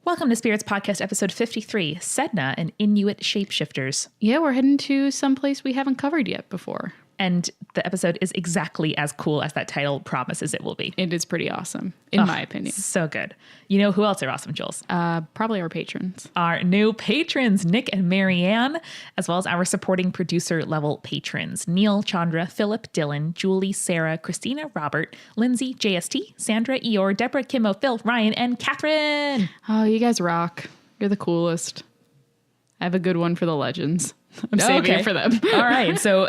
Welcome to Spirits Podcast, episode 53, Sedna and Inuit Shapeshifters. Yeah, we're heading to someplace we haven't covered yet before. And the episode is exactly as cool as that title promises it will be. It is pretty awesome, in my opinion. So good. You know who else are awesome, Jules? Probably our patrons. Our new patrons, Nick and Marianne, as well as our supporting producer level patrons, Neil, Chandra, Philip, Dylan, Julie, Sarah, Christina, Robert, Lindsay, JST, Sandra, Eeyore, Deborah, Kimmo, Phil, Ryan, and Catherine. Oh, you guys rock. You're the coolest. I have a good one for the legends. I'm saving it for them. All right. So,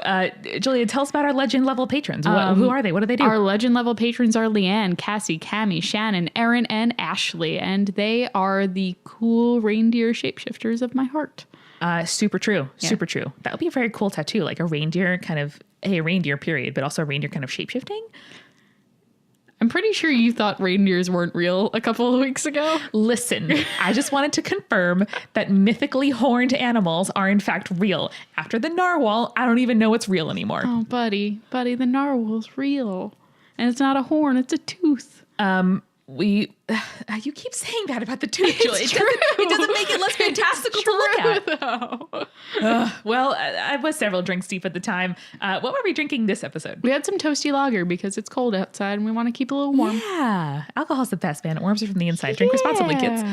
Julia, tell us about our legend level patrons. Who are they? What do they do? Our legend level patrons are Leanne, Cassie, Cammie, Shannon, Erin, and Ashley. And they are the cool reindeer shapeshifters of my heart. Super true. Yeah. Super true. That would be a very cool tattoo, like a reindeer kind of, a reindeer period, but also a reindeer kind of shapeshifting. I'm pretty sure you thought reindeers weren't real a couple of weeks ago. Listen, I just wanted to confirm that mythically horned animals are in fact real. After the narwhal, I don't even know what's real anymore. Oh, buddy, the narwhal's real. And it's not a horn, it's a tooth. You keep saying that about the tooth, Julie. It doesn't make it less fantastical to look at. Well, I was several drinks deep at the time. What were we drinking this episode? We had some toasty lager because it's cold outside and we want to keep it a little warm. Yeah. Alcohol's the best, man. It warms you from the inside. Drink responsibly, kids.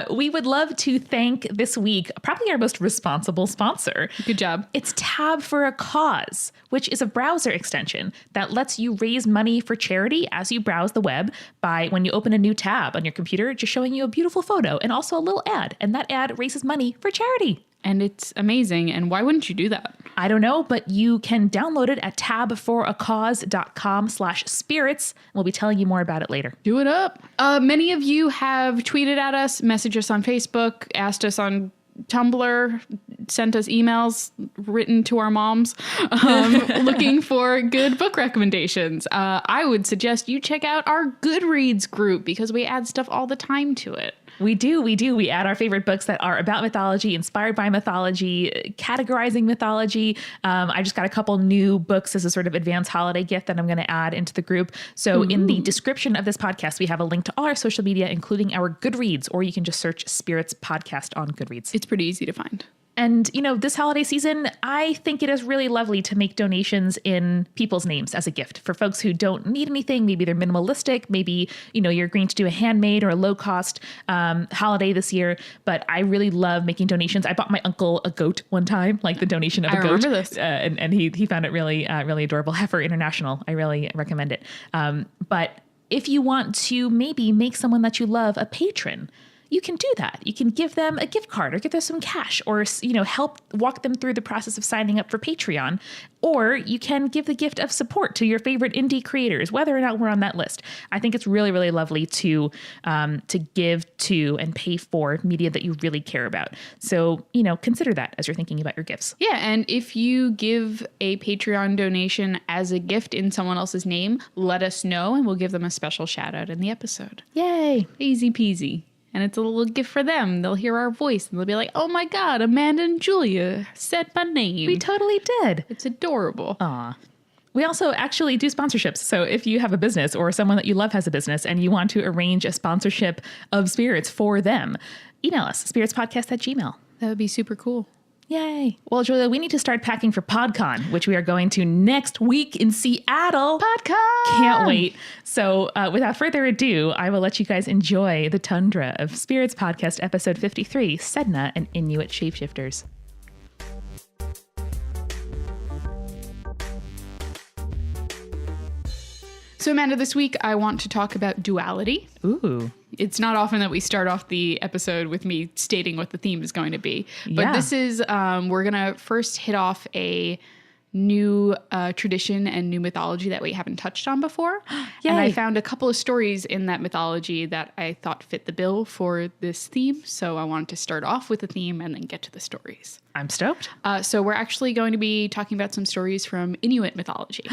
We would love to thank this week, probably our most responsible sponsor. Good job. It's Tab for a Cause, which is a browser extension that lets you raise money for charity as you browse the web by when you open a new tab on your computer, just showing you a beautiful photo and also a little ad. And that ad raises money for charity. And it's amazing. And why wouldn't you do that? I don't know, but you can download it at tabforacause.com/spirits. We'll be telling you more about it later. Do it up. Many of you have tweeted at us, messaged us on Facebook, asked us on Tumblr, sent us emails written to our moms looking for good book recommendations. I would suggest you check out our Goodreads group because we add stuff all the time to it. We do. We add our favorite books that are about mythology, inspired by mythology, categorizing mythology. I just got a couple new books as a sort of advanced holiday gift that I'm going to add into the group. So in the description of this podcast, we have a link to all our social media, including our Goodreads, or you can just search Spirits Podcast on Goodreads. It's pretty easy to find. And, you know, this holiday season, I think it is really lovely to make donations in people's names as a gift for folks who don't need anything. Maybe they're minimalistic. Maybe, you know, you're agreeing to do a handmade or a low cost holiday this year. But I really love making donations. I bought my uncle a goat one time, like the donation of a goat. I remember this. And he found it really, really adorable. Heifer International. I really recommend it. But if you want to maybe make someone that you love a patron, you can do that. You can give them a gift card or give them some cash or, you know, help walk them through the process of signing up for Patreon. Or you can give the gift of support to your favorite indie creators, whether or not we're on that list. I think it's really, really lovely to give to and pay for media that you really care about. So, you know, consider that as you're thinking about your gifts. Yeah. And if you give a Patreon donation as a gift in someone else's name, let us know and we'll give them a special shout out in the episode. Yay. Easy peasy. And it's a little gift for them. They'll hear our voice and they'll be like, oh my God, Amanda and Julia said my name. We totally did. It's adorable. Aw. We also actually do sponsorships. So if you have a business or someone that you love has a business and you want to arrange a sponsorship of Spirits for them, email us, spiritspodcast@gmail.com. That would be super cool. Yay. Well, Julia, we need to start packing for PodCon, which we are going to next week in Seattle. PodCon! Can't wait. So without further ado, I will let you guys enjoy the tundra of Spirits Podcast, episode 53, Sedna and Inuit Shapeshifters. So, Amanda, this week I want to talk about duality. Ooh. It's not often that we start off the episode with me stating what the theme is going to be. But this is, we're going to first hit off a new tradition and new mythology that we haven't touched on before. And I found a couple of stories in that mythology that I thought fit the bill for this theme. So I wanted to start off with the theme and then get to the stories. I'm stoked. So we're actually going to be talking about some stories from Inuit mythology.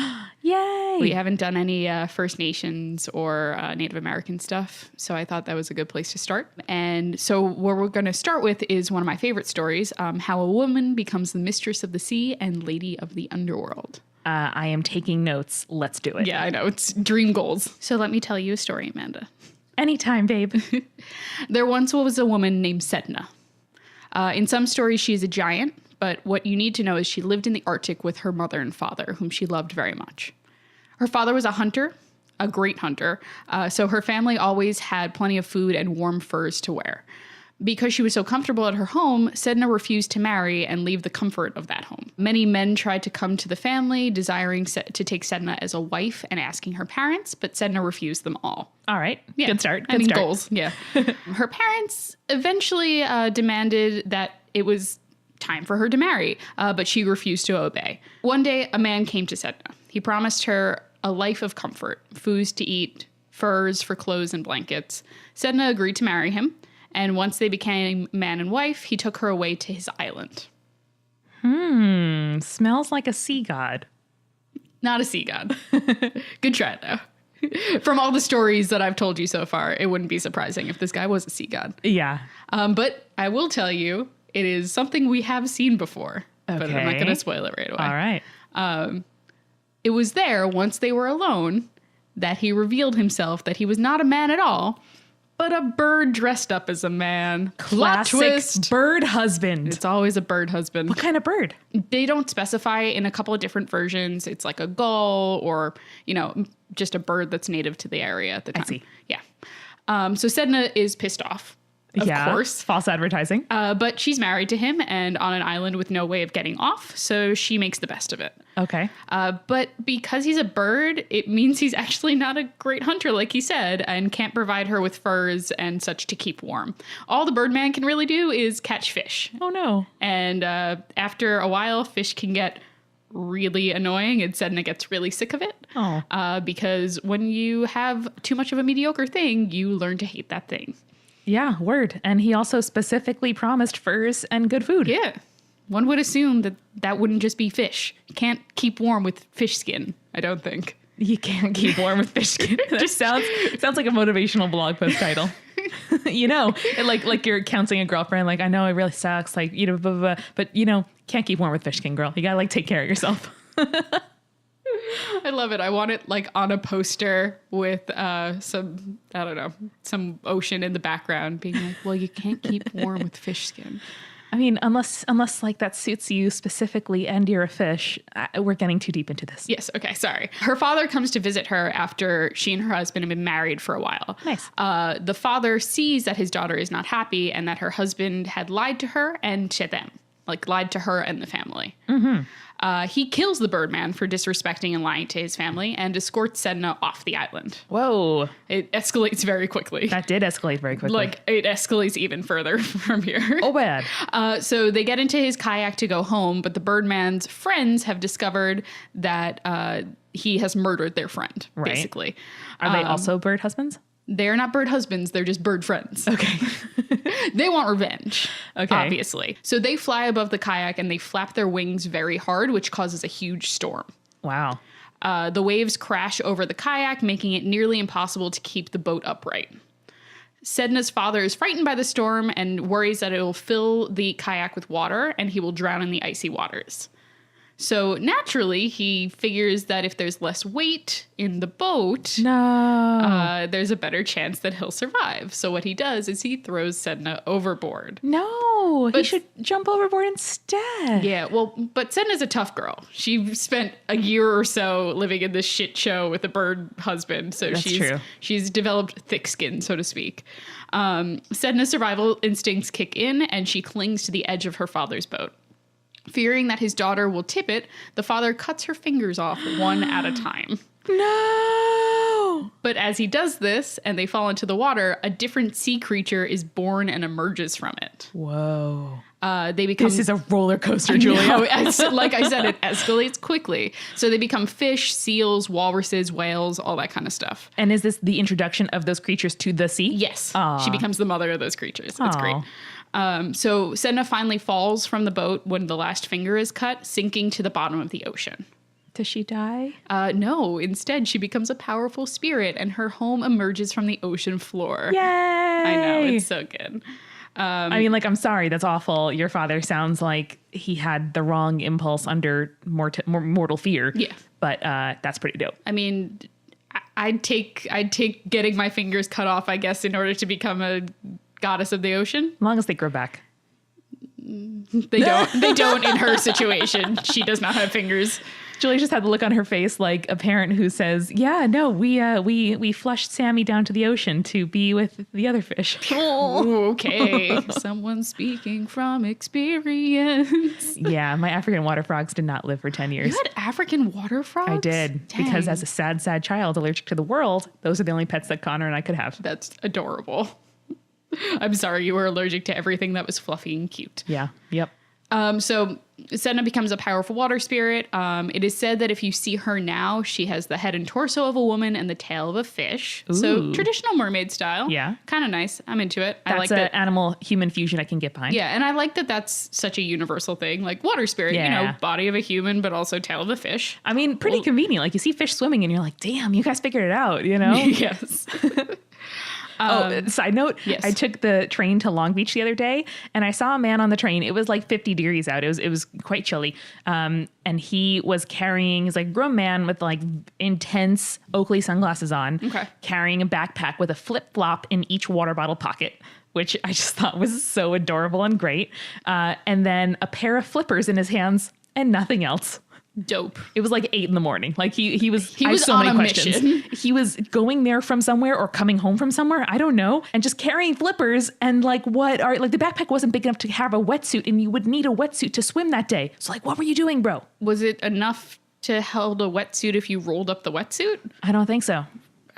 Yay! We haven't done any First Nations or Native American stuff, so I thought that was a good place to start. And so what we're going to start with is one of my favorite stories, how a woman becomes the mistress of the sea and lady of the underworld. I am taking notes. Let's do it. Yeah, I know. It's dream goals. So let me tell you a story, Amanda. Anytime, babe. There once was a woman named Sedna. In some stories, she's a giant, but what you need to know is she lived in the Arctic with her mother and father, whom she loved very much. Her father was a hunter, a great hunter, so her family always had plenty of food and warm furs to wear. Because she was so comfortable at her home, Sedna refused to marry and leave the comfort of that home. Many men tried to come to the family, desiring to take Sedna as a wife and asking her parents, but Sedna refused them all. All right. Yeah. Good start. I mean, goals. Yeah. Her parents eventually demanded that it was time for her to marry, but she refused to obey. One day, a man came to Sedna. He promised her a life of comfort, foods to eat, furs for clothes and blankets. Sedna agreed to marry him. And once they became man and wife, he took her away to his island. Smells like a sea god. Not a sea god. Good try, though. From all the stories that I've told you so far, it wouldn't be surprising if this guy was a sea god. Yeah. But I will tell you, it is something we have seen before. Okay. But I'm not going to spoil it right away. All right. It was there, once they were alone, that he revealed himself that he was not a man at all, but a bird dressed up as a man. Classic Plot twist. Bird husband. It's always a bird husband. What kind of bird? They don't specify in a couple of different versions. It's like a gull or, just a bird that's native to the area at the time. I see. Yeah. So Sedna is pissed off. Of course. False advertising. But she's married to him and on an island with no way of getting off. So she makes the best of it. Okay. But because he's a bird, it means he's actually not a great hunter, like he said, and can't provide her with furs and such to keep warm. All the Birdman can really do is catch fish. Oh, no. And after a while, fish can get really annoying and Sedna gets really sick of it. Because when you have too much of a mediocre thing, you learn to hate that thing. Yeah, word. And he also specifically promised furs and good food. Yeah. One would assume that wouldn't just be fish. You can't keep warm with fish skin, I don't think. You can't keep warm with fish skin. That just sounds like a motivational blog post title. Like you're counseling a girlfriend, like, I know it really sucks, like, blah, blah, blah, but, can't keep warm with fish skin, girl. You gotta, take care of yourself. I love it. I want it on a poster with some ocean in the background being like, well, you can't keep warm with fish skin. I mean, unless that suits you specifically and you're a fish, we're getting too deep into this. Yes. Okay. Sorry. Her father comes to visit her after she and her husband have been married for a while. Nice. The father sees that his daughter is not happy and that her husband had lied to her and to them, lied to her and the family. Mm-hmm. He kills the Birdman for disrespecting and lying to his family and escorts Sedna off the island. Whoa. It escalates very quickly. That did escalate very quickly. It escalates even further from here. Oh, bad. So they get into his kayak to go home, but the Birdman's friends have discovered that he has murdered their friend, basically. Are they also bird husbands? They're not bird husbands. They're just bird friends. Okay. They want revenge, okay, obviously. So they fly above the kayak and they flap their wings very hard, which causes a huge storm. Wow. The waves crash over the kayak, making it nearly impossible to keep the boat upright. Sedna's father is frightened by the storm and worries that it will fill the kayak with water and he will drown in the icy waters. So naturally, he figures that if there's less weight in the boat, there's a better chance that he'll survive. So what he does is he throws Sedna overboard. No, he should jump overboard instead. Yeah, but Sedna's a tough girl. She spent a year or so living in this shit show with a bird husband. So she's developed thick skin, so to speak. Sedna's survival instincts kick in and she clings to the edge of her father's boat. Fearing that his daughter will tip it, the father cuts her fingers off one at a time. No! But as he does this and they fall into the water, a different sea creature is born and emerges from it. Whoa. This is a roller coaster, Julia. Like I said, it escalates quickly. So they become fish, seals, walruses, whales, all that kind of stuff. And is this the introduction of those creatures to the sea? Yes. Aww. She becomes the mother of those creatures. It's great. So Sedna finally falls from the boat when the last finger is cut, sinking to the bottom of the ocean. Does she die? No. Instead, she becomes a powerful spirit and her home emerges from the ocean floor. Yay! I know. It's so good. I'm sorry. That's awful. Your father sounds like he had the wrong impulse under mortal fear. Yeah. But that's pretty dope. I mean, I'd take getting my fingers cut off, I guess, in order to become a goddess of the ocean. As long as they grow back. They don't in her situation. She does not have fingers. Julie just had the look on her face like a parent who says, yeah, no, we flushed Sammy down to the ocean to be with the other fish. Oh, okay. Someone speaking from experience. Yeah, my African water frogs did not live for 10 years. You had African water frogs? I did. Dang. Because as a sad child allergic to the world, those are the only pets that Connor and I could have. That's adorable. I'm sorry you were allergic to everything that was fluffy and cute. Yeah. Yep. So Sedna becomes a powerful water spirit. It is said that if you see her now, she has the head and torso of a woman and the tail of a fish. Ooh. So traditional mermaid style. Yeah. Kind of nice. I'm into it. That's I like an that. animal-human fusion I can get behind. Yeah, and I like that that's such a universal thing. Like water spirit, Yeah. body of a human, but also tail of a fish. I mean, pretty convenient. Like you see fish swimming and you're like, damn, you guys figured it out, you know? Yes. Side note, yes. I took the train to Long Beach the other day and I saw a man on the train. It was like 50 degrees out. It was quite chilly. And he was carrying, he's like a grown man with like intense Oakley sunglasses on, carrying a backpack with a flip flop in each water bottle pocket, which I just thought was so adorable and great. And then a pair of flippers in his hands and nothing else. Dope. It was like 8 a.m. Like he was I have so on many a questions. mission. He was going there from somewhere or coming home from somewhere. I don't know. And just carrying flippers and like the backpack wasn't big enough to have a wetsuit and you would need a wetsuit to swim that day. So like, what were you doing, bro? Was it enough to hold a wetsuit if you rolled up the wetsuit? I don't think so.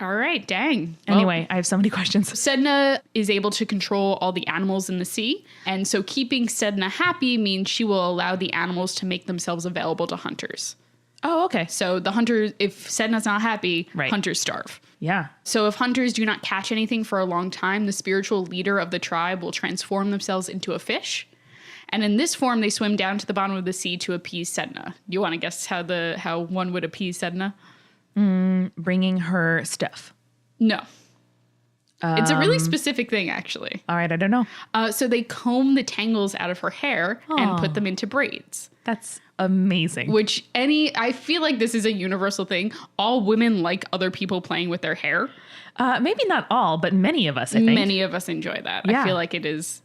All right, dang. Anyway, I have so many questions. Sedna is able to control all the animals in the sea. And so keeping Sedna happy means she will allow the animals to make themselves available to hunters. Oh, okay. So the hunters, if Sedna's not happy, hunters starve. Yeah. So if hunters do not catch anything for a long time, the spiritual leader of the tribe will transform themselves into a fish. And in this form, they swim down to the bottom of the sea to appease Sedna. You want to guess how one would appease Sedna? Bringing her stuff. No. It's a really specific thing, actually. All right, I don't know. So they comb the tangles out of her hair and put them into braids. That's amazing. I feel like this is a universal thing. All women like other people playing with their hair. Maybe not all, but many of us, I think. Many of us enjoy that. Yeah. I feel like it is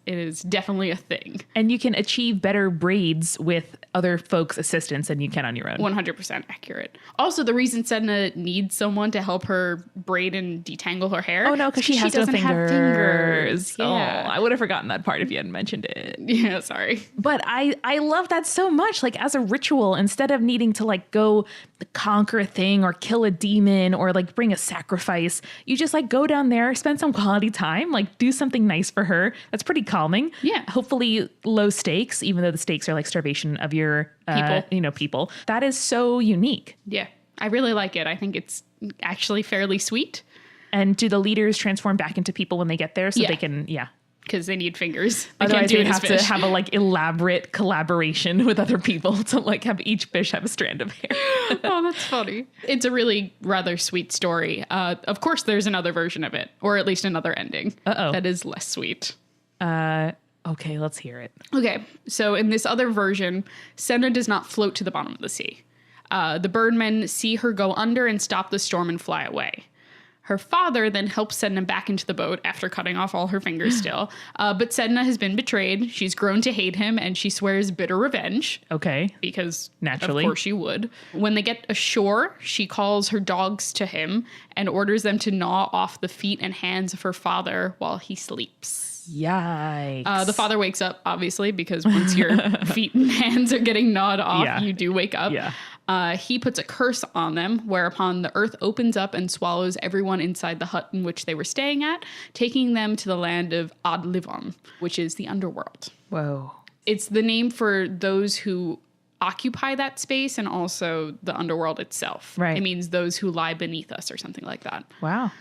definitely a thing. And you can achieve better braids with other folks' assistance than you can on your own. 100% accurate. Also, the reason Sedna needs someone to help her braid and detangle her hair. Oh, no, because she has no doesn't have fingers. Yeah. Oh, I would have forgotten that part if you hadn't mentioned it. Yeah, sorry. But I love that so much. Like as a ritual, instead of needing to like go conquer a thing or kill a demon or like bring a sacrifice, you just like go down there, spend some quality time, like do something nice for her. That's pretty calming. Yeah. Hopefully low stakes, even though the stakes are like starvation of your people. That is so unique. Yeah, I really like it. I think it's actually fairly sweet. And do the leaders transform back into people when they get there so they can, because they need fingers. They Otherwise, can't do they it as have to fish. have a like elaborate collaboration with other people to like have each fish have a strand of hair. Oh, that's funny. It's a really rather sweet story. Of course, there's another version of it, or at least another ending that is less sweet. Okay, let's hear it. Okay, so in this other version, Sedna does not float to the bottom of the sea. The birdmen see her go under and stop the storm and fly away. Her father then helps Sedna back into the boat after cutting off all her fingers still. But Sedna has been betrayed. She's grown to hate him, and she swears bitter revenge. Okay. Because naturally, of course she would. When they get ashore, she calls her dogs to him and orders them to gnaw off the feet and hands of her father while he sleeps. Yikes. The father wakes up, obviously, because once your feet and hands are getting gnawed off, you do wake up. Yeah. He puts a curse on them, whereupon the earth opens up and swallows everyone inside the hut in which they were staying at, taking them to the land of Ad Livon, which is the underworld. Whoa. It's the name for those who occupy that space and also the underworld itself. Right. It means those who lie beneath us or something like that. Wow.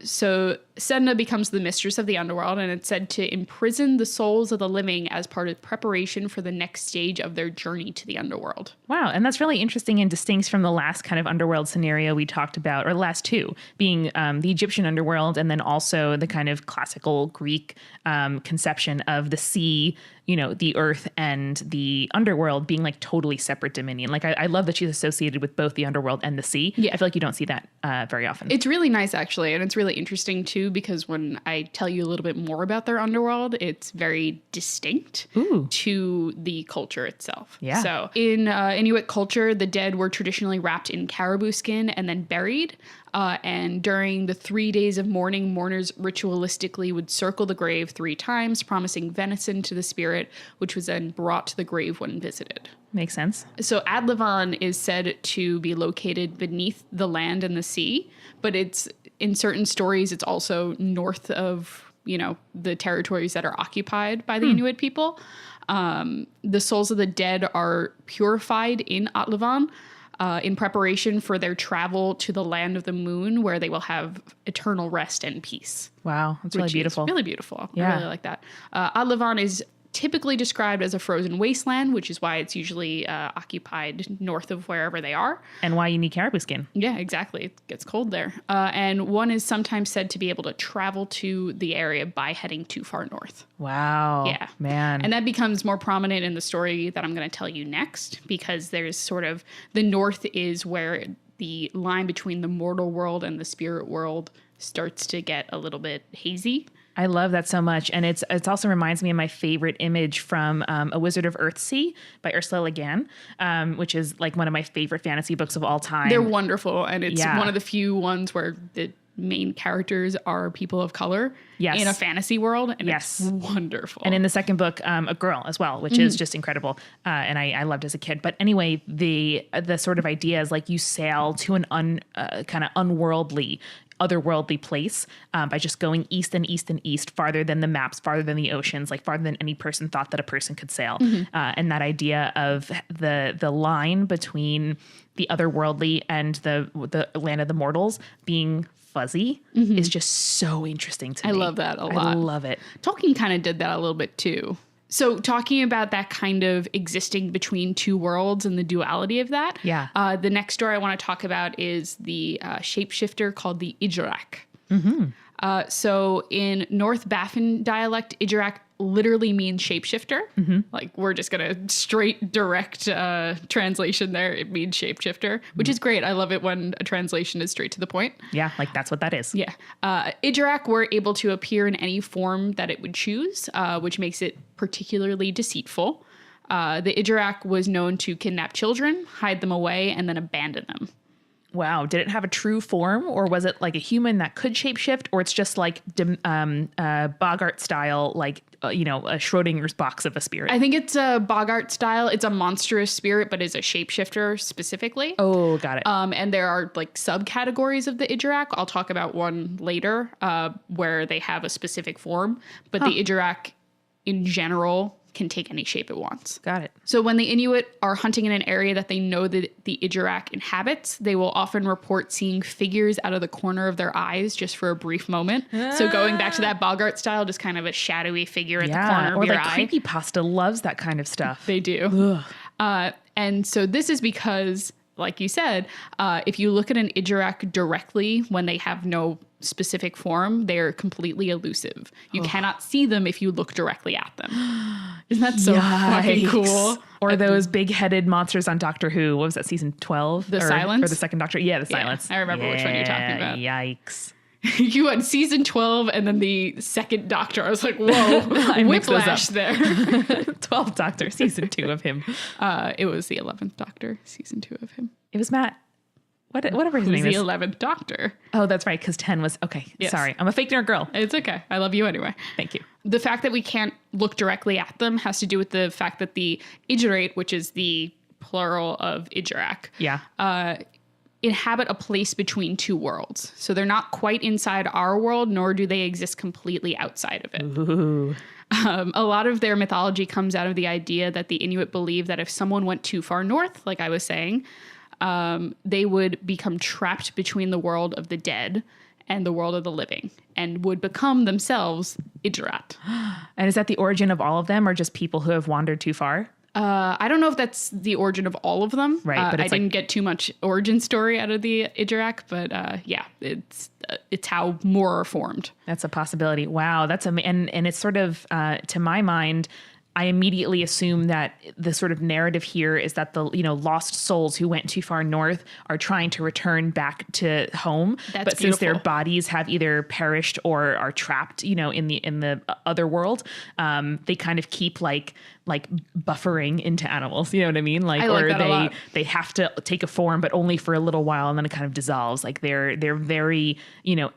So Sedna becomes the mistress of the underworld, and it's said to imprison the souls of the living as part of preparation for the next stage of their journey to the underworld. Wow. And that's really interesting and distinct from the last kind of underworld scenario we talked about, or the last two, being the Egyptian underworld and then also the kind of classical Greek conception of the sea, you know, the earth and the underworld being like totally separate dominion. Like I love that she's associated with both the underworld and the sea. Yeah. I feel like you don't see that very often. It's really nice, actually. And it's really interesting, too, because when I tell you a little bit more about their underworld, it's very distinct to the culture itself. Yeah. So in Inuit culture, the dead were traditionally wrapped in caribou skin and then buried. And during the 3 days of mourning, mourners ritualistically would circle the grave 3 times, promising venison to the spirit, which was then brought to the grave when visited. Makes sense. So Adlivan is said to be located beneath the land and the sea, but it's in certain stories, it's also north of, you know, the territories that are occupied by the Inuit people. The souls of the dead are purified in Adlivan in preparation for their travel to the land of the moon, where they will have eternal rest and peace. Wow. That's really beautiful. Really beautiful. Yeah. I really like that. Adlivan is typically described as a frozen wasteland, which is why it's usually occupied north of wherever they are. And why you need caribou skin. Yeah, exactly. It gets cold there. And one is sometimes said to be able to travel to the area by heading too far north. Wow. Yeah. Man. And that becomes more prominent in the story that I'm going to tell you next, because there's sort of the north is where the line between the mortal world and the spirit world starts to get a little bit hazy. I love that so much. And it's also reminds me of my favorite image from A Wizard of Earthsea by Ursula Le Guin, which is like one of my favorite fantasy books of all time. They're wonderful. And it's one of the few ones where the main characters are people of color in a fantasy world. And it's wonderful. And in the second book, a girl as well, which is just incredible. And I loved as a kid. But anyway, the sort of idea is like you sail to an kind of unworldly, otherworldly place by just going east and east and east, farther than the maps, farther than the oceans, like farther than any person thought that a person could sail. And that idea of the line between the otherworldly and the land of the mortals being fuzzy is just so interesting to me. I love that a lot. I love it. Tolkien kind of did that a little bit too. So talking about that kind of existing between two worlds and the duality of that, the next story I want to talk about is the shapeshifter called the Ijurak. So in North Baffin dialect, Ijurak literally means shapeshifter. Like we're just going to straight direct translation there. It means shapeshifter, which is great. I love it when a translation is straight to the point. Yeah, like that's what that is. Yeah. Ijurak were able to appear in any form that it would choose, which makes it particularly deceitful. The Ijurak was known to kidnap children, hide them away, and then abandon them. Wow. Did it have a true form, or was it like a human that could shapeshift, or it's just like Bogart style, like, a Schrodinger's box of a spirit? I think it's a Bogart style. It's a monstrous spirit, but is a shapeshifter specifically. Oh, got it. And there are like subcategories of the Ijurak. I'll talk about one later where they have a specific form, but the Ijurak in general can take any shape it wants. Got it. So when the Inuit are hunting in an area that they know that the Ijurak inhabits, they will often report seeing figures out of the corner of their eyes just for a brief moment. So going back to that Bogart style, just kind of a shadowy figure at the corner of your eye. Or like creepypasta loves that kind of stuff. They do. And so this is because, like you said, if you look at an Ijurak directly when they have no specific form, they're completely elusive. You cannot see them if you look directly at them. Isn't that so fucking cool? Or those big-headed monsters on Doctor Who. What was that, season 12? The Silence? Or the second Doctor? Yeah, the Silence. I remember which one you're talking about. Yikes. You had season 12 and then the second Doctor. I was like, whoa, whiplash there. 12th Doctor, season 2 of him. It was the 11th Doctor, season 2 of him. It was Matt. Whatever his Who's name is. the 11th Doctor. Oh, that's right, because 10 was... Okay, yes. Sorry. I'm a fake nerd girl. It's okay. I love you anyway. Thank you. The fact that we can't look directly at them has to do with the fact that the Ijurate, which is the plural of Ijurak, inhabit a place between two worlds. So they're not quite inside our world, nor do they exist completely outside of it. Ooh. A lot of their mythology comes out of the idea that the Inuit believe that if someone went too far north, like I was saying, they would become trapped between the world of the dead and the world of the living, and would become themselves Idrat. And is that the origin of all of them, or just people who have wandered too far? I don't know if that's the origin of all of them. Right, but I didn't get too much origin story out of the Idrak, but it's how more are formed. That's a possibility. Wow, and it's sort of to my mind, I immediately assume that the sort of narrative here is that the lost souls who went too far north are trying to return back to home. That's but since their bodies have either perished or are trapped, in the other world, they kind of keep like buffering into animals. You know what I mean? I like that a lot. They have to take a form, but only for a little while, and then it kind of dissolves. Like their very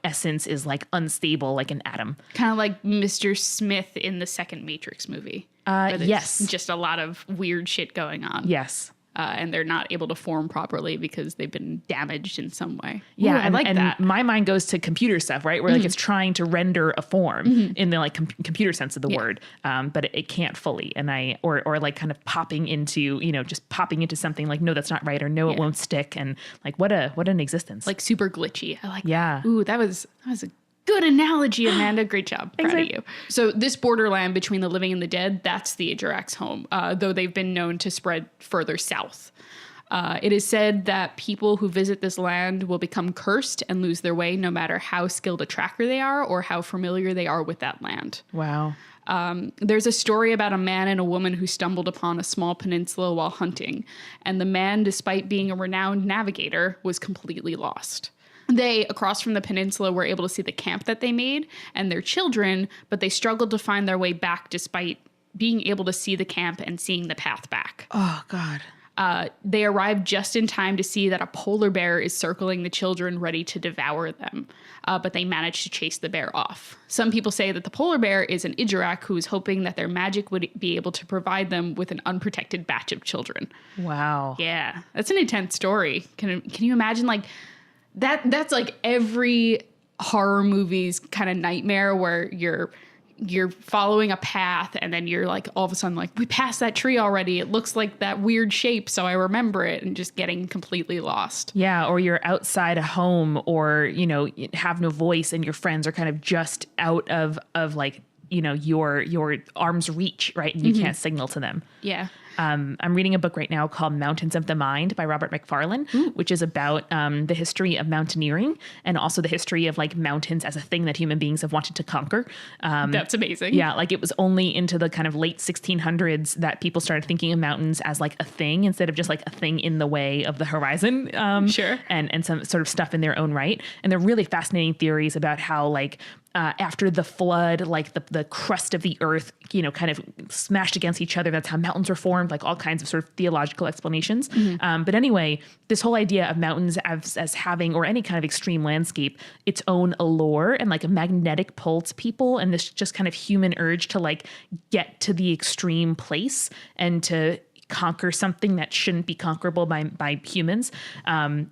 essence is like unstable, like an atom. Kind of like Mr. Smith in the second Matrix movie. Yes. Just a lot of weird shit going on. Yes. And they're not able to form properly because they've been damaged in some way. Yeah, I like that. My mind goes to computer stuff, right? Where like it's trying to render a form in the like computer sense of the word, but it can't fully. And or like kind of popping into just popping into something like, no, that's not right, or no, it won't stick, and like what an existence. Like super glitchy. I like. Yeah. That. Ooh, that was a good analogy, Amanda. Great job. Proud of you. So this borderland between the living and the dead, that's the Idrak's home, though they've been known to spread further south. It is said that people who visit this land will become cursed and lose their way no matter how skilled a tracker they are or how familiar they are with that land. Wow. There's a story about a man and a woman who stumbled upon a small peninsula while hunting, and the man, despite being a renowned navigator, was completely lost. They, across from the peninsula, were able to see the camp that they made and their children, but they struggled to find their way back despite being able to see the camp and seeing the path back. Oh, God. They arrived just in time to see that a polar bear is circling the children, ready to devour them, but they managed to chase the bear off. Some people say that the polar bear is an Idrak who is hoping that their magic would be able to provide them with an unprotected batch of children. Wow. Yeah, that's an intense story. Can you imagine, like... That's like every horror movie's kind of nightmare where you're following a path and then you're like all of a sudden like, we passed that tree already. It looks like that weird shape, so I remember it, and just getting completely lost. Yeah, or you're outside a home, or have no voice, and your friends are kind of just out of like your arm's reach, right? And you can't signal to them. Yeah. I'm reading a book right now called Mountains of the Mind by Robert McFarlane, which is about the history of mountaineering and also the history of like mountains as a thing that human beings have wanted to conquer. That's amazing. Yeah, like it was only into the kind of late 1600s that people started thinking of mountains as like a thing instead of just like a thing in the way of the horizon. Sure. And some sort of stuff in their own right. And they're really fascinating theories about how like after the flood, like the crust of the earth, kind of smashed against each other. That's how mountains were formed, like all kinds of sort of theological explanations. But anyway, this whole idea of mountains as having, or any kind of extreme landscape, its own allure and like a magnetic pull to people. And this just kind of human urge to like get to the extreme place and to conquer something that shouldn't be conquerable by humans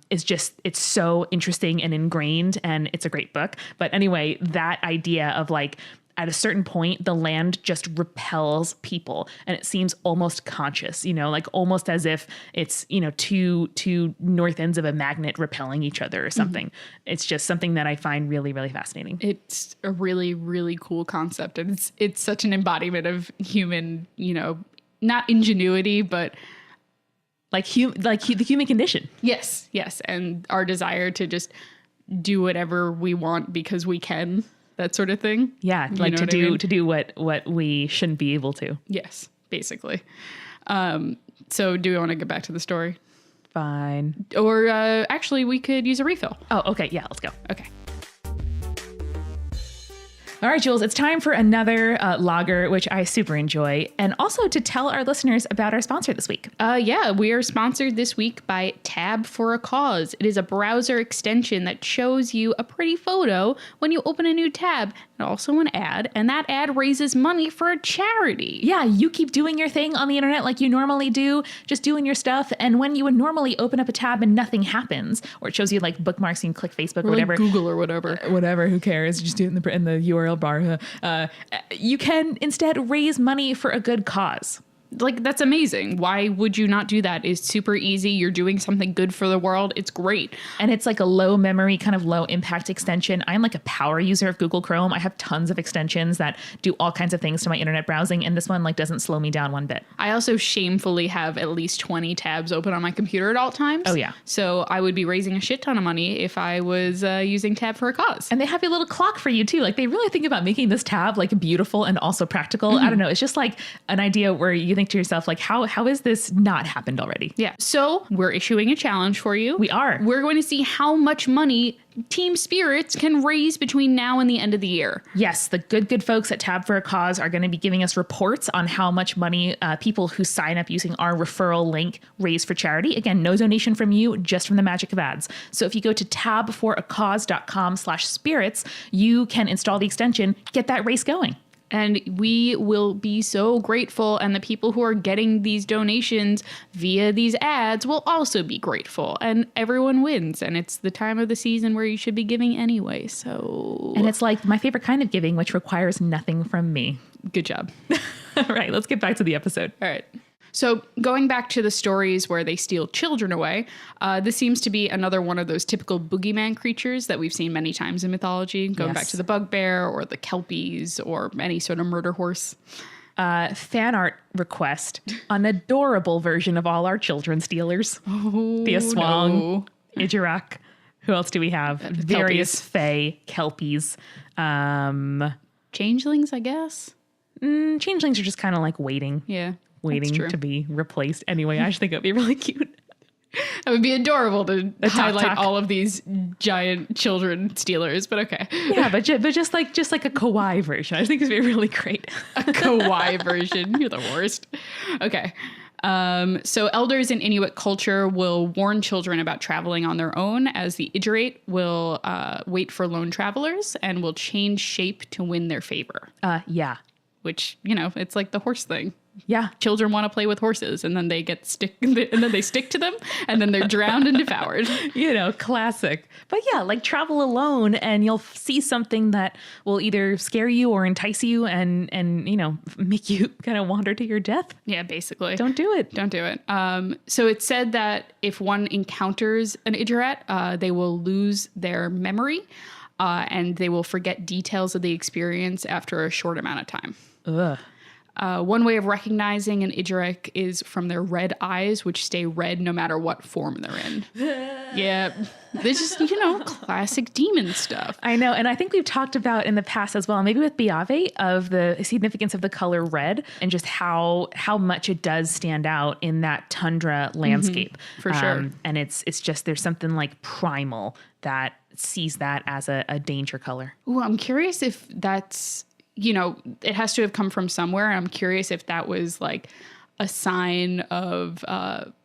it's so interesting and ingrained, and it's a great book. But anyway, that idea of like at a certain point, the land just repels people, and it seems almost conscious, like almost as if it's, two north ends of a magnet repelling each other or something. It's just something that I find really, really fascinating. It's a really, really cool concept. And it's such an embodiment of human, not ingenuity, but like the human condition. Yes. And our desire to just do whatever we want because we can, that sort of thing. Yeah. Like to do what we shouldn't be able to. Yes, basically. So do we want to get back to the story? Fine. Or actually we could use a refill. Oh, okay. Yeah, let's go. Okay. All right, Jules, it's time for another lager, which I super enjoy, and also to tell our listeners about our sponsor this week. Yeah, we are sponsored this week by Tab for a Cause. It is a browser extension that shows you a pretty photo when you open a new tab, and also an ad, and that ad raises money for a charity. Yeah, you keep doing your thing on the internet like you normally do, just doing your stuff, and when you would normally open up a tab and nothing happens, or it shows you like bookmarks and you click Facebook or whatever. Like Google or whatever. Whatever, who cares? Just do it in the URL bar. You can instead raise money for a good cause. Like, that's amazing. Why would you not do that? It's super easy. You're doing something good for the world. It's great. And it's like a low memory, kind of low impact extension. I'm like a power user of Google Chrome. I have tons of extensions that do all kinds of things to my internet browsing. And this one like doesn't slow me down one bit. I also shamefully have at least 20 tabs open on my computer at all times. Oh, yeah. So I would be raising a shit ton of money if I was using Tab for a cause. And they have a little clock for you too. Like they really think about making this tab like beautiful and also practical. I don't know. It's just like an idea where you think to yourself, like, how is this not happened already? Yeah. So we're issuing a challenge for you. We are. We're going to see how much money Team Spirits can raise between now and the end of the year. Yes, the good folks at Tab for a Cause are going to be giving us reports on how much money people who sign up using our referral link raise for charity. Again, no donation from you, just from the magic of ads. So if you go to tabforacause.com/spirits, you can install the extension, get that race going. And we will be so grateful. And the people who are getting these donations via these ads will also be grateful. And everyone wins. And it's the time of the season where you should be giving anyway. So. And it's like my favorite kind of giving, which requires nothing from me. Good job. All right, let's get back to the episode. All right. So going back to the stories where they steal children away, this seems to be another one of those typical boogeyman creatures that we've seen many times in mythology, going back to the bugbear or the kelpies or any sort of murder horse. Fan art request, an adorable version of all our children stealers. Oh, the Aswang, Ijarak. Who else do we have? Various fae, kelpies. Changelings, I guess. Changelings are just kind of like waiting. Yeah. Waiting to be replaced. Anyway, I just think it would be really cute. It would be adorable to highlight all of these giant children stealers, but okay. Yeah, but just like a kawaii version. I think it'd be really great. A kawaii version. You're the worst. Okay. So elders in Inuit culture will warn children about traveling on their own, as the Idgerate will wait for lone travelers and will change shape to win their favor. Yeah. Which, you know, it's like the horse thing. Yeah. Children want to play with horses and then they stick to them and then they're drowned and devoured. You know, classic. But yeah, like travel alone and you'll see something that will either scare you or entice you and you know, make you kind of wander to your death. Yeah, basically. Don't do it. Don't do it. So it's said that if one encounters an Idgerat, they will lose their memory and they will forget details of the experience after a short amount of time. Ugh. One way of recognizing an Idgerat is from their red eyes, which stay red no matter what form they're in. Yeah. This is, you know, classic demon stuff. I know. And I think we've talked about in the past as well, maybe with Biave, of the significance of the color red and just how much it does stand out in that tundra landscape. For sure. And it's just, there's something like primal that sees that as a danger color. Ooh, I'm curious if that's, you know, it has to have come from somewhere. I'm curious if that was like a sign of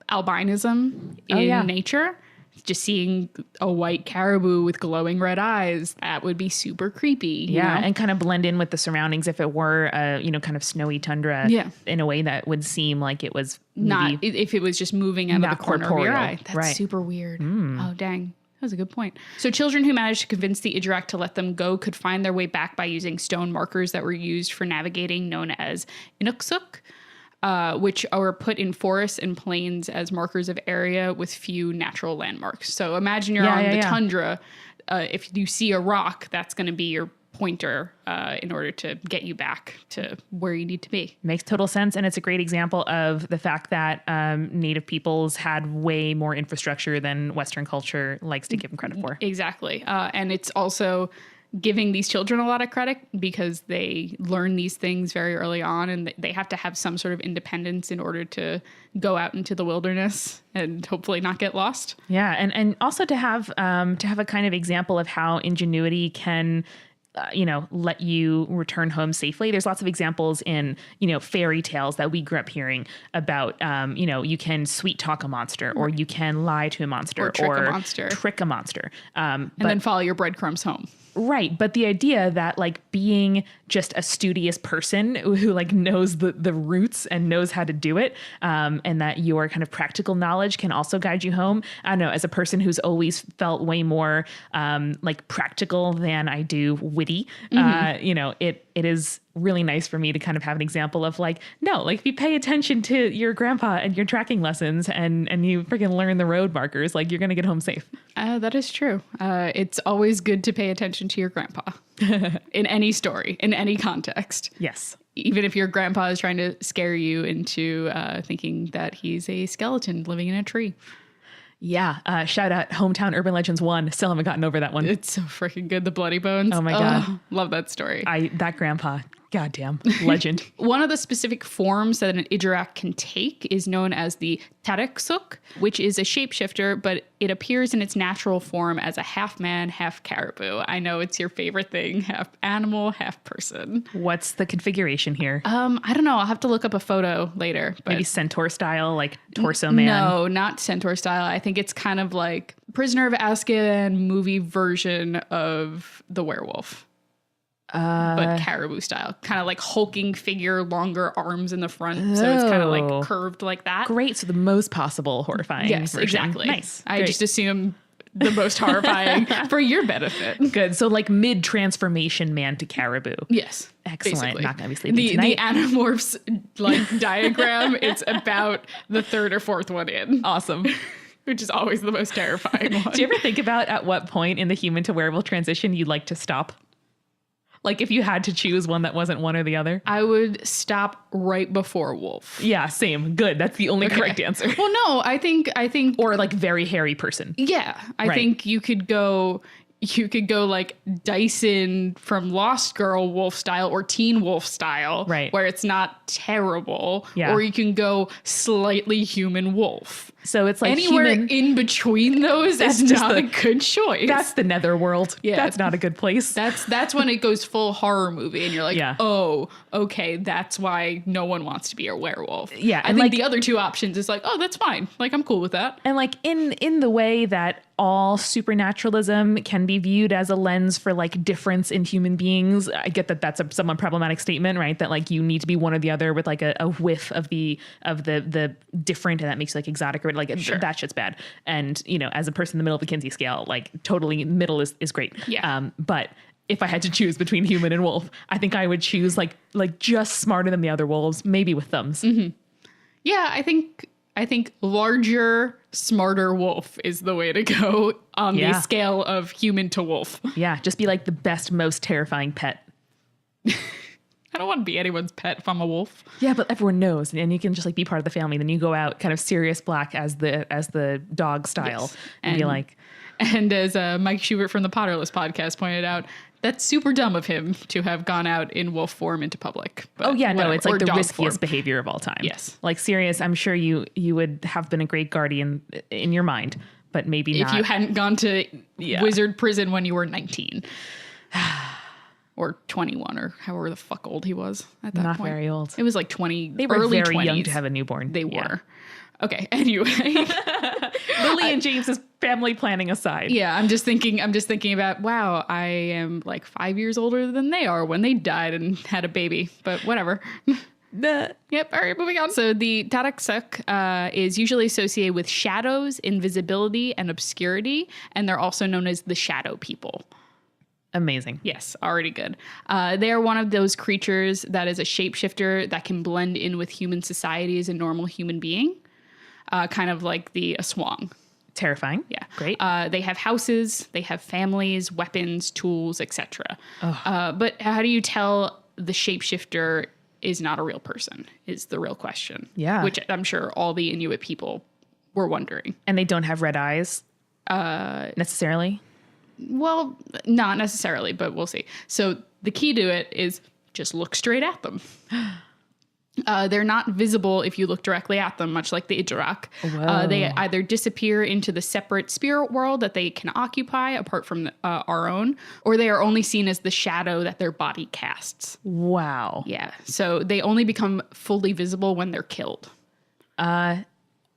albinism in nature. Just seeing a white caribou with glowing red eyes, that would be super creepy. You know? And kind of blend in with the surroundings if it were a, you know, kind of snowy tundra in a way that would seem like it was not, if it was just moving out of the corner of your eye. That's super weird. Oh, dang. That was a good point. So children who managed to convince the Idgerat to let them go could find their way back by using stone markers that were used for navigating, known as inuksuk, which are put in forests and plains as markers of area with few natural landmarks. So imagine you're on the tundra. If you see a rock, that's going to be your pointer in order to get you back to where you need to be. Makes total sense. And it's a great example of the fact that Native peoples had way more infrastructure than Western culture likes to give them credit for. Exactly. And it's also giving these children a lot of credit because they learn these things very early on and they have to have some sort of independence in order to go out into the wilderness and hopefully not get lost. Yeah. And also to have a kind of example of how ingenuity can let you return home safely. There's lots of examples in, fairy tales that we grew up hearing about, you can sweet talk a monster or you can lie to a monster or trick a monster. And then follow your breadcrumbs home. Right. But the idea that being just a studious person who knows the roots and knows how to do it, and that your kind of practical knowledge can also guide you home. I don't know, as a person who's always felt way more practical than I do witty, it is really nice for me to kind of have an example of like, no, like if you pay attention to your grandpa and your tracking lessons and you freaking learn the road markers, like you're going to get home safe. That is true. It's always good to pay attention to your grandpa in any story, in any context. Yes. Even if your grandpa is trying to scare you into thinking that he's a skeleton living in a tree. Yeah. Shout out Hometown Urban Legends 1. Still haven't gotten over that one. It's so freaking good. The Bloody Bones. Oh my God. Love that story. That grandpa, goddamn legend. One of the specific forms that an Ijurak can take is known as the Tareksuk, which is a shapeshifter, but it appears in its natural form as a half man, half caribou. I know it's your favorite thing, half animal, half person. What's the configuration here? I don't know. I'll have to look up a photo later. But maybe centaur style, like torso man? No, not centaur style. I think it's kind of like Prisoner of Azkaban movie version of the werewolf. But caribou style, kind of like hulking figure, longer arms in the front. So it's kind of like curved like that. Great. So the most possible horrifying Yes, version. exactly. Nice. I Great. just assume the most horrifying for your benefit. Good. So like mid transformation man to caribou. Yes. Excellent. Basically. Not going to be sleeping tonight. The Animorphs like diagram, it's about the third or fourth one in. Awesome. Which is always the most terrifying one. Do you ever think about at what point in the human to werewolf transition you'd like to stop? Like if you had to choose one that wasn't one or the other? I would stop right before wolf. Yeah, same. Good. That's the only correct answer. Well, no, I think Or like very hairy person. yeah, I think you could go like Dyson from Lost Girl wolf style or Teen Wolf style, right? Where it's not terrible. Yeah. Or you can go slightly human wolf. So it's like anywhere human, in between those is just not a good choice. That's the netherworld. Yeah. That's not a good place. That's when it goes full horror movie and you're like, Yeah. oh, okay, that's why no one wants to be a werewolf. Yeah, I and think like- the other two options is like, oh, that's fine. Like, I'm cool with that. And like in the way that all supernaturalism can be viewed as a lens for like difference in human beings. I get that that's a somewhat problematic statement, right? That like you need to be one or the other with like a whiff of the different, and that makes you like exotic or like Sure. that shit's bad. And you know, as a person in the middle of the Kinsey scale, like totally middle is great. Yeah. But if I had to choose between human and wolf, I think I would choose like just smarter than the other wolves, maybe with thumbs. Mm-hmm. Yeah, I think larger, smarter wolf is the way to go on the scale of human to wolf. Yeah, just be like the best, most terrifying pet. I don't want to be anyone's pet if I'm a wolf. Yeah, but everyone knows, and you can just like be part of the family. Then you go out kind of Sirius Black as the dog style, Yes. and be like, and as Mike Schubert from the Potterless podcast pointed out, that's super dumb of him to have gone out in wolf form into public. But oh yeah, no, whatever. it's like Or the dog riskiest form. behavior of all time. Yes. Like Sirius, I'm sure you would have been a great guardian in your mind, but maybe If not. you hadn't gone to wizard prison when you were 19. Or 21, or however the fuck old he was at that Not point. very old. It was like 20. They were early very 20s. young to have a newborn. They Yeah. were. Okay. Anyway, Lily and James's family planning aside. yeah, I'm just thinking about, wow, I am like 5 years older than they are when they died and had a baby, but whatever. Yep. All right, moving on. So the Tareksuk is usually associated with shadows, invisibility, and obscurity, and they're also known as the shadow people. Amazing. Yes, already good. They are one of those creatures that is a shapeshifter that can blend in with human society as a normal human being, kind of like the Aswang. Terrifying. Yeah, Great. They have houses, they have families, weapons, tools, etc. But how do you tell the shapeshifter is not a real person? Is the real question. Yeah. Which I'm sure all the Inuit people were wondering. And they don't have red eyes necessarily. Well, not necessarily, but we'll see. So the key to it is just look straight at them. They're not visible if you look directly at them, much like the Ijurak. They either disappear into the separate spirit world that they can occupy apart from our own, or they are only seen as the shadow that their body casts. Wow. Yeah. So they only become fully visible when they're killed.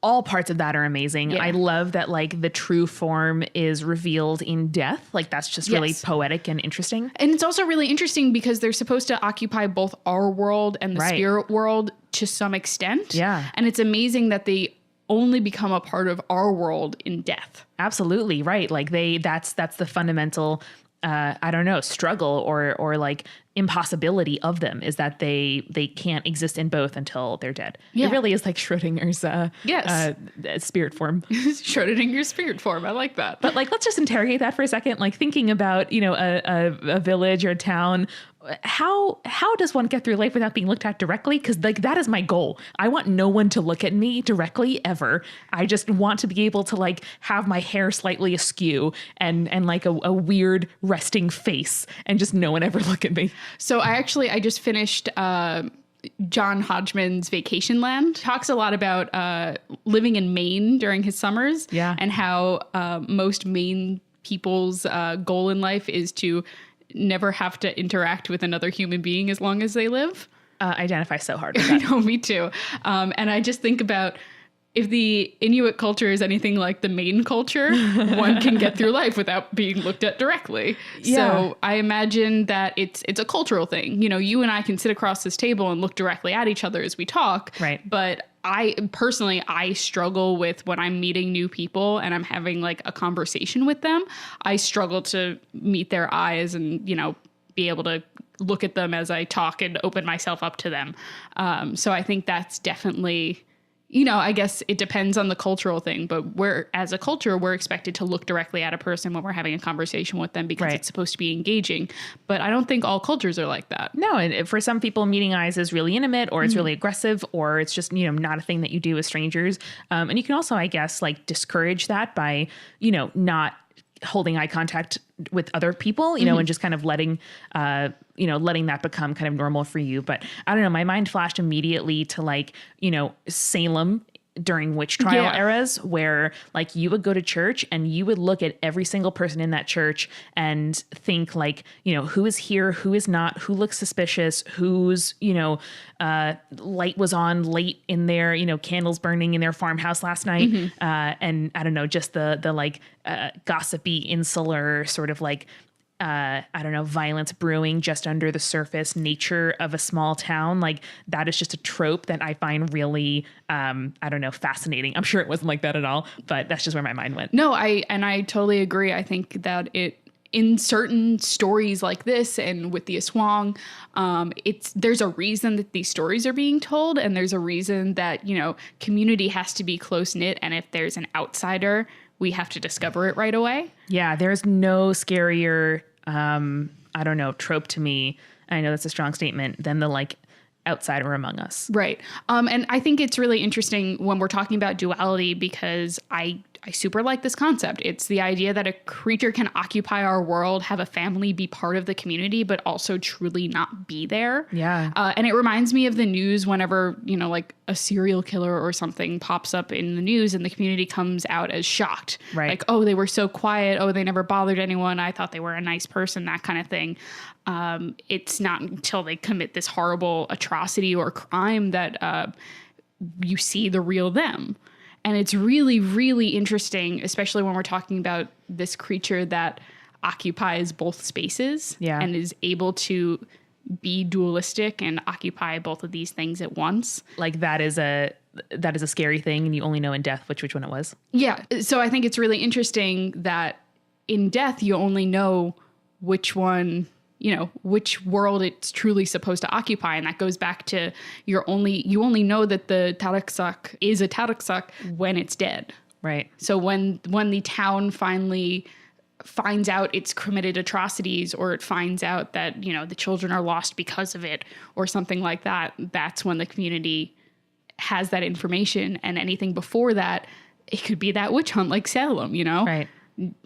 All parts of that are amazing. Yeah. I love that like the true form is revealed in death. Like that's just really Yes. poetic and interesting. And it's also really interesting because they're supposed to occupy both our world and the Right. spirit world to some extent. Yeah. And it's amazing that they only become a part of our world in death. Absolutely. Right. Like that's the fundamental, I don't know, struggle or like impossibility of them is that they can't exist in both until they're dead. Yeah. It really is like Schrodinger's spirit form. Schrodinger's spirit form. I like that. But like, let's just interrogate that for a second. Like thinking about, a village or a town. How does one get through life without being looked at directly? Because like that is my goal. I want no one to look at me directly ever. I just want to be able to like have my hair slightly askew and like a weird resting face and just no one ever look at me. So I just finished John Hodgman's Vacation Land. Talks a lot about living in Maine during his summers. Yeah. And how most Maine people's goal in life is to never have to interact with another human being as long as they live. Identify so hard with that. I know, me too. And I just think about if the Inuit culture is anything like the Maine culture, one can get through life without being looked at directly. Yeah. So I imagine that it's a cultural thing. You and I can sit across this table and look directly at each other as we talk. Right. But I struggle with when I'm meeting new people and I'm having like a conversation with them. I struggle to meet their eyes and, be able to look at them as I talk and open myself up to them. So I think that's definitely, I guess it depends on the cultural thing, but as a culture, we're expected to look directly at a person when we're having a conversation with them because it's supposed to be engaging. But I don't think all cultures are like that. No. And for some people, meeting eyes is really intimate or it's really aggressive or it's just, not a thing that you do with strangers. And you can also, I guess, like discourage that by, not holding eye contact with other people, and just kind of letting that become kind of normal for you. But I don't know, my mind flashed immediately to like, Salem during witch trial eras where like you would go to church and you would look at every single person in that church and think like, who is here, who is not, who looks suspicious, whose, light was on late in their, candles burning in their farmhouse last night. And I don't know, just the like gossipy, insular sort of like, violence brewing just under the surface nature of a small town. Like that is just a trope that I find really, fascinating. I'm sure it wasn't like that at all, but that's just where my mind went. No, I totally agree. I think that in certain stories like this and with the Aswang, there's a reason that these stories are being told, and there's a reason that, community has to be close knit. And if there's an outsider, we have to discover it right away. Yeah, there's no scarier, trope to me. I know that's a strong statement than the like outsider among us. Right. And I think it's really interesting when we're talking about duality because I super like this concept. It's the idea that a creature can occupy our world, have a family, be part of the community, but also truly not be there. Yeah. And it reminds me of the news whenever, like a serial killer or something pops up in the news and the community comes out as shocked. Right. Like, oh, they were so quiet. Oh, they never bothered anyone. I thought they were a nice person, that kind of thing. It's not until they commit this horrible atrocity or crime that you see the real them. And it's really, really interesting, especially when we're talking about this creature that occupies both spaces and is able to be dualistic and occupy both of these things at once. Like that is a scary thing, and you only know in death which one it was. Yeah. So I think it's really interesting that in death, you only know which one, which world it's truly supposed to occupy. And that goes back to you only know that the Taraksak is a Taraksak when it's dead. Right. So when the town finally finds out it's committed atrocities, or it finds out that, the children are lost because of it or something like that, that's when the community has that information. And anything before that, it could be that witch hunt like Salem, Right.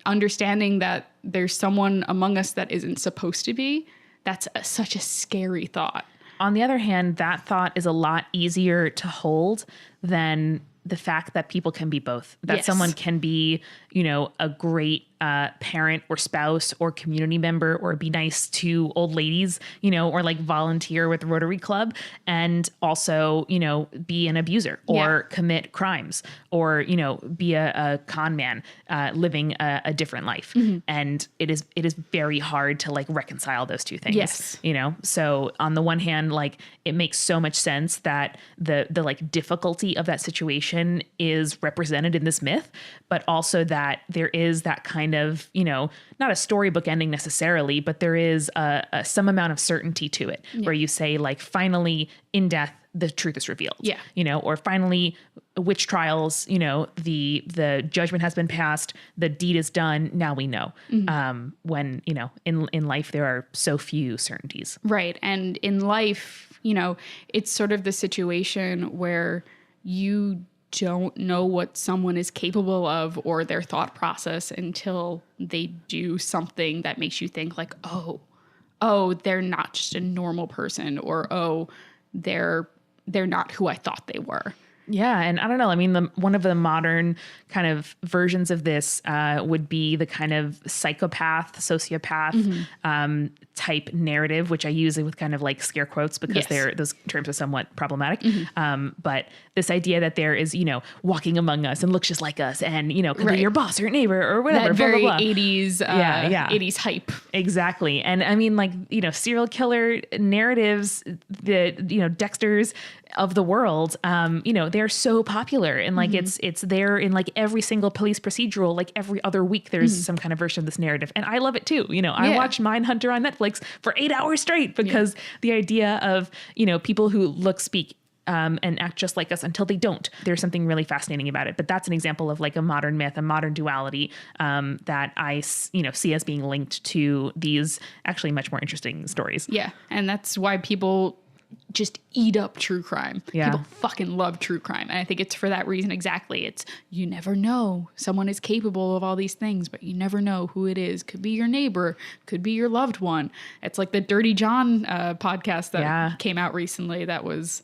Understanding that there's someone among us that isn't supposed to be, that's such a scary thought. On the other hand, that thought is a lot easier to hold than the fact that people can be both, that someone can be, a great parent or spouse or community member, or be nice to old ladies, or like volunteer with Rotary Club, and also, be an abuser or commit crimes, or, be a con man living a different life. And it is very hard to like reconcile those two things. Yes. So on the one hand, like it makes so much sense that the like difficulty of that situation is represented in this myth, but also that that there is that kind of, you know, not a storybook ending necessarily, but there is some amount of certainty to it where you say like, finally in death, the truth is revealed, you know, or finally witch trials, you know, the judgment has been passed, the deed is done. Now we know, when, you know, in life, there are so few certainties. Right. And in life, you know, it's sort of the situation where you don't know what someone is capable of or their thought process until they do something that makes you think like, oh, they're not just a normal person, or, oh, they're not who I thought they were. Yeah. And I don't know. I mean, one of the modern kind of versions of this would be the kind of psychopath, sociopath type narrative, which I use with kind of like scare quotes because those terms are somewhat problematic. But this idea that there is, you know, walking among us and looks just like us and, you know, could be your boss or your neighbor or whatever. That very blah, blah, blah. 80s, 80s hype. Exactly. And I mean, like, you know, serial killer narratives, the, you know, Dexters of the world, you know, they're so popular and like it's there in like every single police procedural, like every other week there's some kind of version of this narrative. And I love it too. You know, I watch Mindhunter on Netflix for 8 hours straight because the idea of, you know, people who look, speak, and act just like us until they don't. There's something really fascinating about it. But that's an example of like a modern myth, a modern duality that I, you know, see as being linked to these actually much more interesting stories. Yeah. And that's why people just eat up true crime. Yeah. People fucking love true crime. And I think it's for that reason exactly. It's, you never know. Someone is capable of all these things, but you never know who it is. Could be your neighbor, could be your loved one. It's like the Dirty John podcast that came out recently that was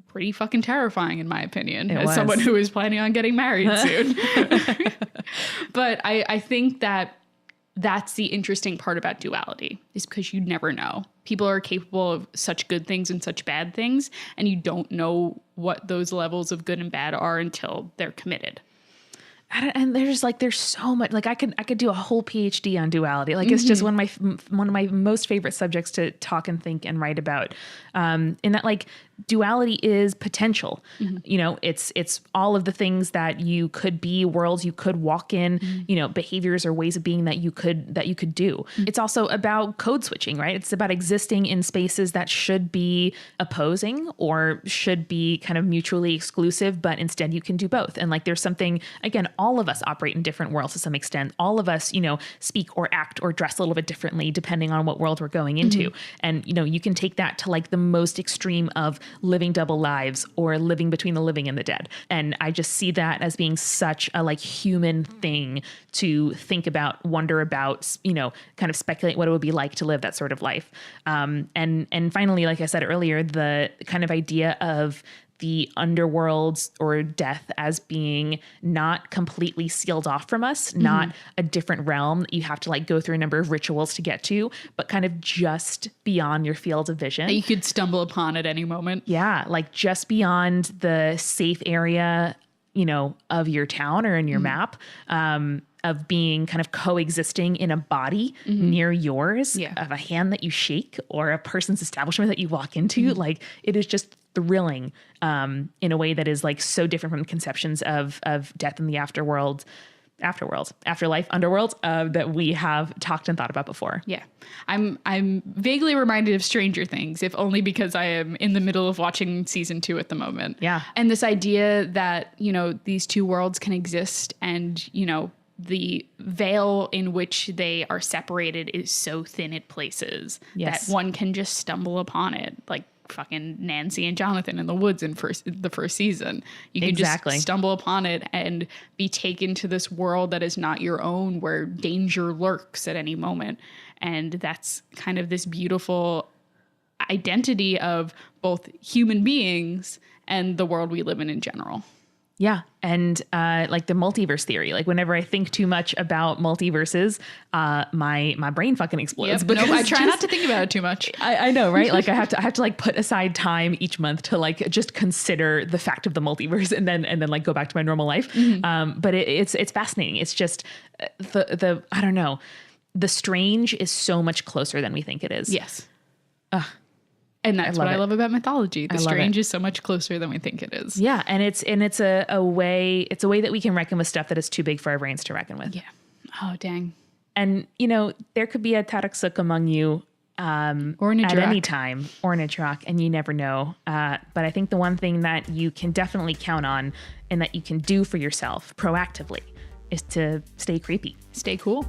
pretty fucking terrifying in my opinion, as someone who is planning on getting married soon. But I think that that's the interesting part about duality, is because you never know. People are capable of such good things and such bad things, and you don't know what those levels of good and bad are until they're committed. And there's so much, like I could do a whole PhD on duality. Like it's just one of my most favorite subjects to talk and think and write about. In that like duality is potential. You know, it's all of the things that you could be, worlds you could walk in, you know, behaviors or ways of being that you could do. It's also about code switching, right? It's about existing in spaces that should be opposing or should be kind of mutually exclusive, but instead you can do both. And like there's something, again, all of us operate in different worlds to some extent. All of us, you know, speak or act or dress a little bit differently depending on what world we're going into. And, you know, you can take that to like the most extreme of living double lives or living between the living and the dead. And I just see that as being such a like human thing to think about, wonder about, you know, kind of speculate what it would be like to live that sort of life. And finally, like I said earlier, the kind of idea of the underworld or death as being not completely sealed off from us, not a different realm that you have to like go through a number of rituals to get to, but kind of just beyond your field of vision. That you could stumble upon at any moment. Yeah. Like just beyond the safe area, you know, of your town or in your map, of being kind of coexisting in a body near yours, of a hand that you shake or a person's establishment that you walk into. Like it is just thrilling in a way that is like so different from conceptions of death in the afterlife, underworld that we have talked and thought about before. Yeah. I'm vaguely reminded of Stranger Things, if only because I am in the middle of watching season 2 at the moment. Yeah. And this idea that, you know, these two worlds can exist and, you know, the veil in which they are separated is so thin at places that one can just stumble upon it. Like fucking Nancy and Jonathan in the woods in the first season. You can just stumble upon it and be taken to this world that is not your own, where danger lurks at any moment. And that's kind of this beautiful identity of both human beings and the world we live in general. Yeah. And like the multiverse theory, like whenever I think too much about multiverses, my brain fucking explodes. But I try not to think about it too much. I know, right? Like I have to like put aside time each month to like just consider the fact of the multiverse and then like go back to my normal life. But it's fascinating. It's just the I don't know. The strange is so much closer than we think it is. Yes. And that's what I love about mythology. The love strange it. is so much closer than we think it is. Yeah, and it's a way that we can reckon with stuff that is too big for our brains to reckon with. Yeah. Oh, dang. And there could be a Taraksuk among you or in a at any time, or in a truck, and you never know. But I think the one thing that you can definitely count on and that you can do for yourself proactively is to stay creepy. Stay cool.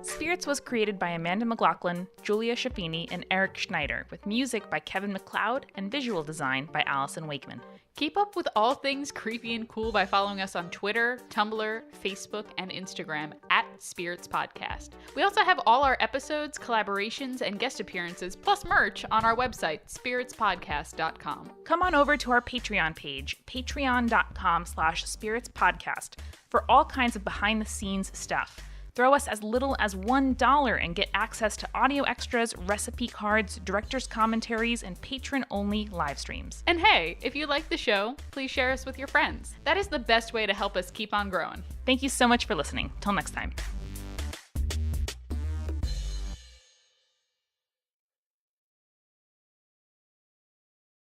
Spirits was created by Amanda McLaughlin, Julia Schaffini, and Eric Schneider, with music by Kevin MacLeod and visual design by Allison Wakeman. Keep up with all things creepy and cool by following us on Twitter, Tumblr, Facebook, and Instagram at Spirits Podcast. We also have all our episodes, collaborations, and guest appearances, plus merch on our website, spiritspodcast.com. Come on over to our Patreon page, patreon.com/spiritspodcast, for all kinds of behind-the-scenes stuff. Throw us as little as $1 and get access to audio extras, recipe cards, director's commentaries, and patron-only live streams. And hey, if you like the show, please share us with your friends. That is the best way to help us keep on growing. Thank you so much for listening. Till next time.